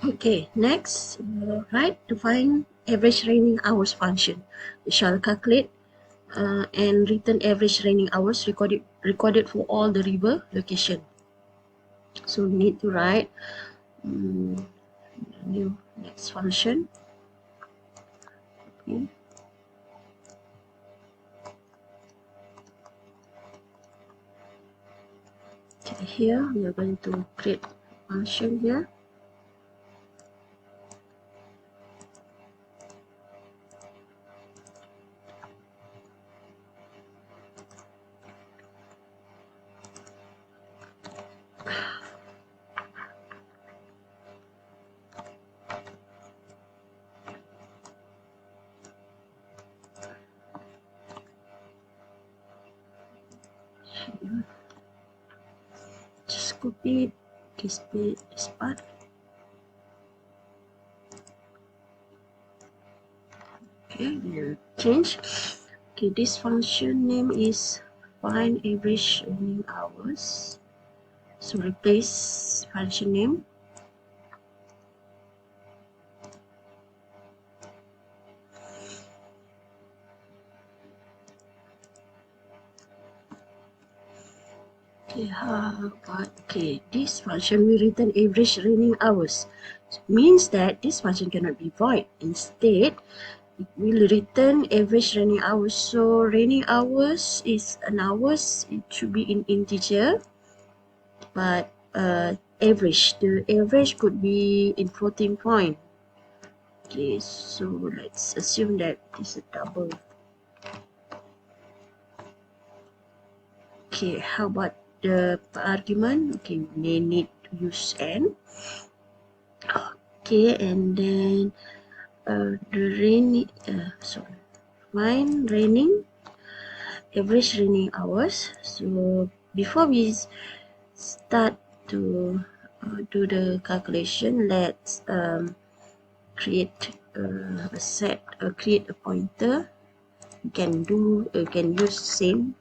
Okay, next, right, to find average raining hours function. We shall calculate and return average raining hours recorded for all the river location. So we need to write new next function. Okay. Okay, here we are going to create a function here. Just copy this part. Okay, we'll change. Okay, this function name is find average earning hours. So replace function name. Okay, okay, this function will return average raining hours. So means that this function cannot be void. Instead, it will return average raining hours. So raining hours is an hours. It should be in integer, but average. The average could be in floating point. Okay, so let's assume that this is a double. Okay, how about the argument? Okay, we may need to use n. Okay, and then the rainy, find raining, average raining hours. So before we start to do the calculation, let's create a set, create a pointer. You can use same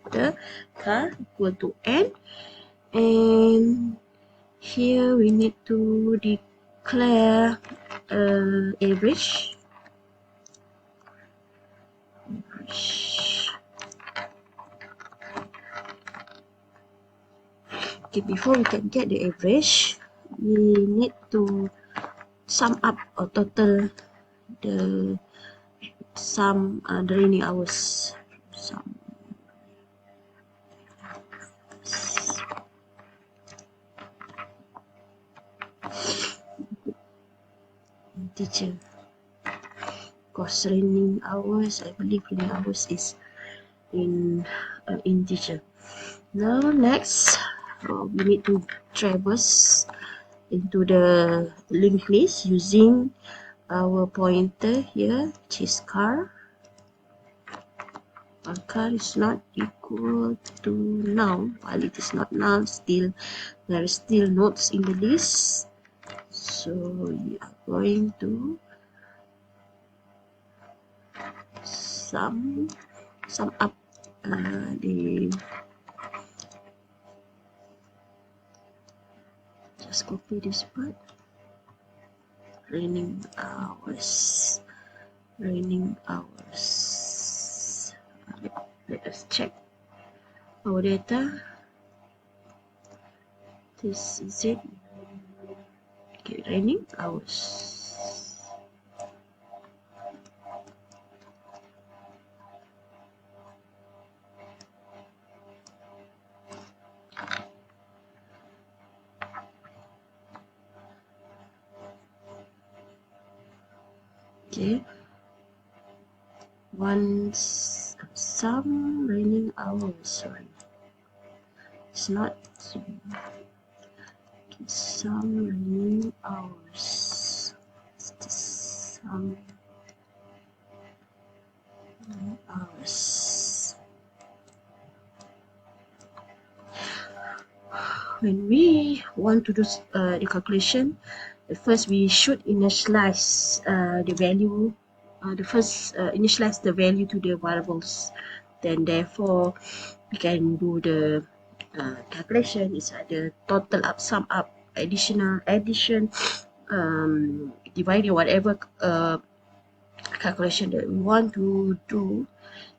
pointer, car equal to n, and here we need to declare average. Okay, before we can get the average, we need to sum up or total the the raining hours. Sum integer. Because raining hours, I believe raining hours is in integer. Now next, we need to traverse into the linked list using our pointer here, which is car. Our car is not equal to null. While it is not null, still there is still nodes in the list. So we are going to sum up the, just copy this part, raining hours. Let us check our data. This is it. Okay, raining hours. Okay, once some raining hours, sorry, it's not some raining hours, it's some raining hours. When we want to do the calculation, first we should initialize the value. Initialize the value to the variables. Then therefore we can do the calculation. It's either total up, sum up, addition, dividing whatever calculation that we want to do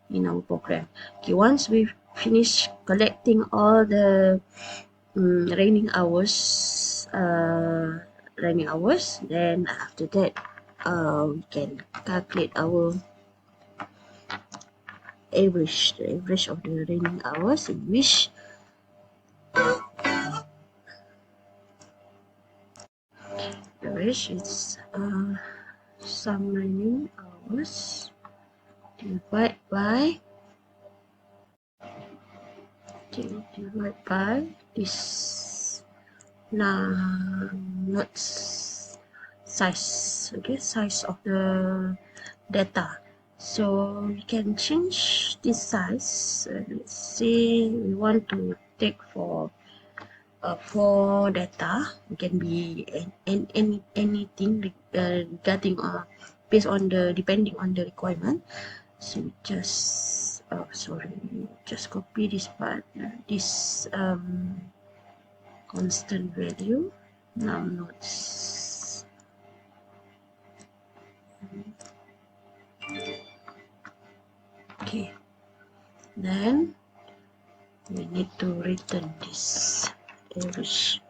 in our program. Okay, once we finish collecting all the raining hours, then after that we can calculate our average, the average of the raining hours, in which average is some raining hours divided by this not size, okay, size of the data. So we can change this size. Let's say we want to take for data. It can be anything regarding based on the depending on the requirement. So we just just copy this part, this constant value. Now notes. Okay, then we need to return this average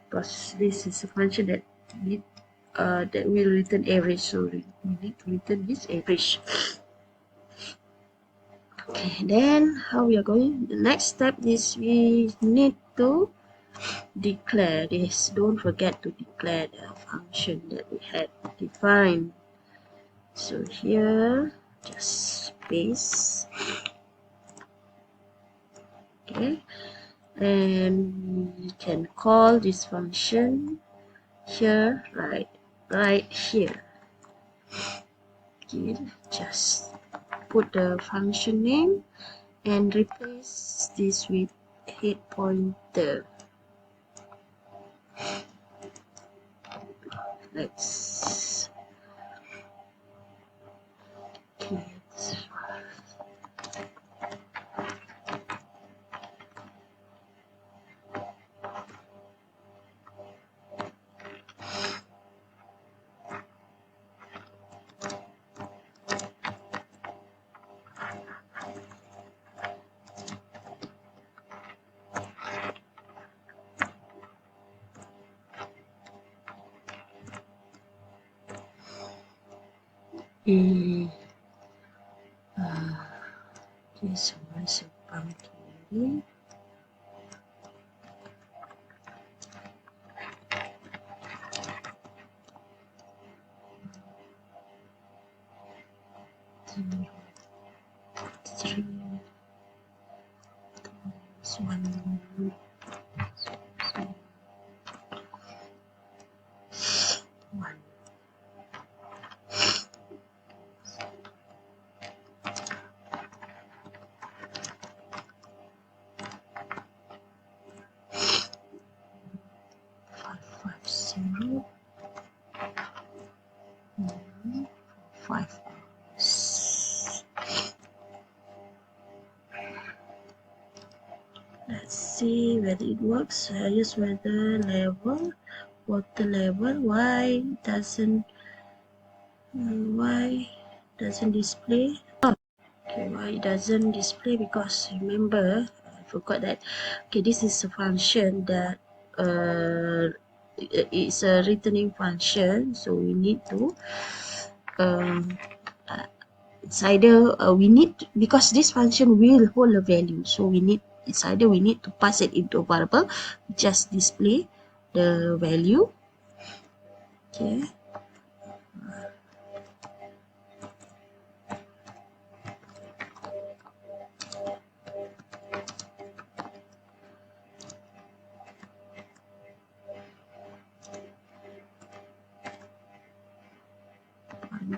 because this is a function that will return average, so we need to return this average. Okay, then how we are going? The next step is we need to declare this. Don't forget to declare the function that we had defined. So here, just paste. Okay, and we can call this function here, right here. Okay, just put the function name and replace this with head pointer. Let's this was a pumpkin. Three, one, one. Five, zero, 5 hours. Let's see whether it works. Use weather level, water level. Why doesn't display? Okay, why it doesn't display? Because remember, I forgot that. Okay, this is a function that it's a returning function, so we need to it's either we need, because this function will hold a value, so it's either we need to pass it into a variable, just display the value. Okay,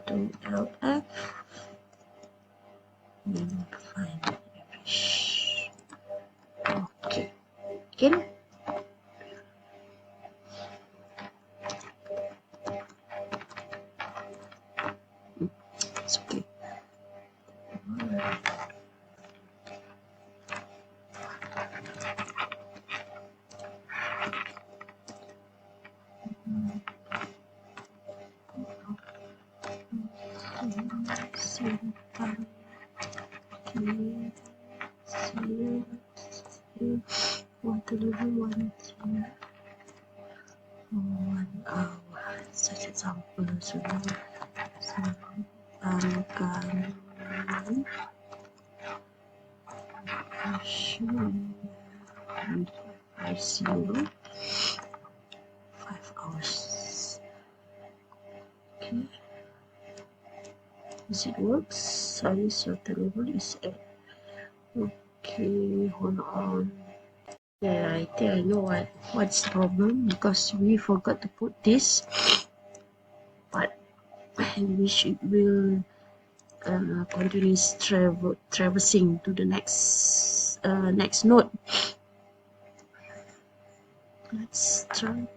to LF and find average. Okay, again. It's okay. water level 1 1 hour. Such example sudah akan ICU 5 hours. Okay, is it works? Size water level is at. Okay, hold on. Yeah, I think I know what's the problem, because we forgot to put this, but we will continue traversing to the next node. Let's try.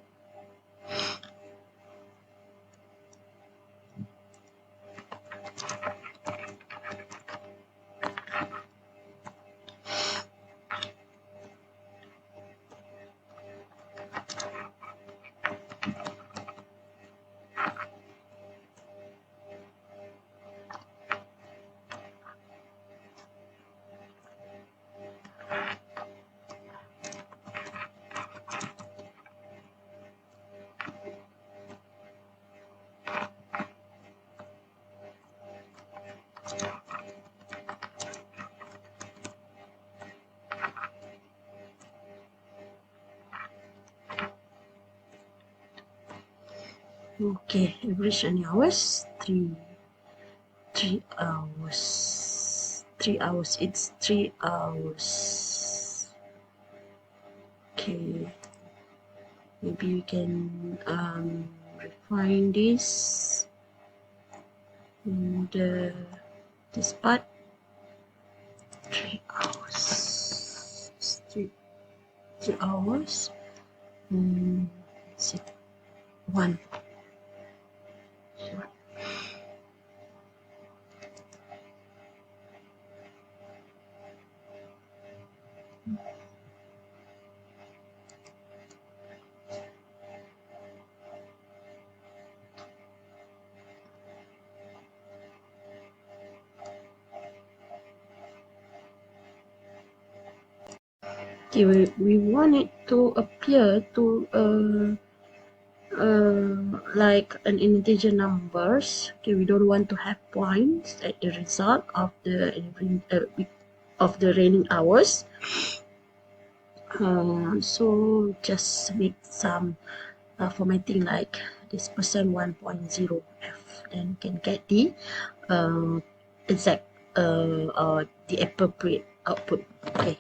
Okay, average running hours 3 hours. 3 hours. It's 3 hours. Okay, maybe we can refine this in this part. 3 hours. 3 hours. Let's see. 1. Okay, we want it to appear to like an integer numbers. Okay, we don't want to have points at the result of the raining hours. So just make some formatting like this percent 1.0 f, then can get the exact the appropriate output. Okay,